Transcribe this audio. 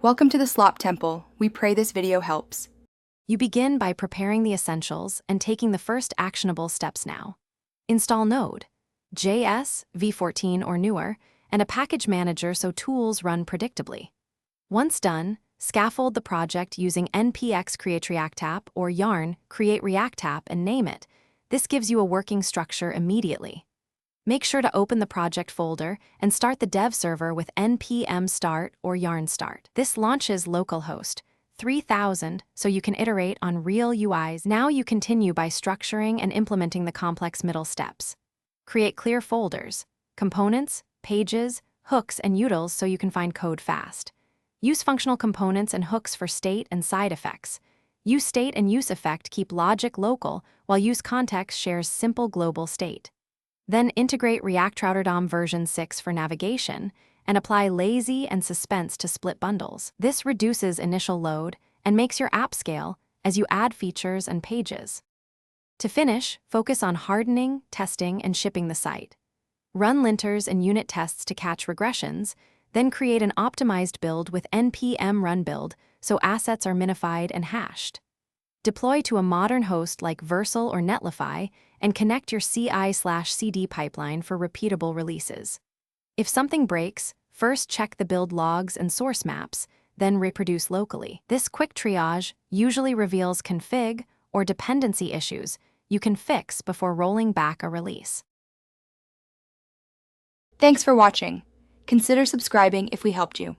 Welcome to the Slop Temple. We pray this video helps. You begin by preparing the essentials and taking the first actionable steps now. Install Node, JS, v14 or newer, and a package manager so tools run predictably. Once done, scaffold the project using npx create React app or yarn create React app and name it. This gives you a working structure immediately. Make sure to open the project folder and start the dev server with npm start or yarn start. This launches localhost 3000 so you can iterate on real UIs. Now you continue by structuring and implementing the complex middle steps. Create clear folders, components, pages, hooks, and utils so you can find code fast. Use functional components and hooks for state and side effects. Use state and use effect keep logic local, while use context shares simple global state. Then integrate React Router DOM version 6 for navigation, and apply lazy and suspense to split bundles. This reduces initial load and makes your app scale as you add features and pages. To finish, focus on hardening, testing, and shipping the site. Run linters and unit tests to catch regressions, then create an optimized build with npm run build so assets are minified and hashed. Deploy to a modern host like Versal or Netlify and connect your CI/CD pipeline for repeatable releases. If something breaks, first check the build logs and source maps, then reproduce locally. This quick triage usually reveals config or dependency issues you can fix before rolling back a release. Thanks for watching. Consider subscribing if we helped you.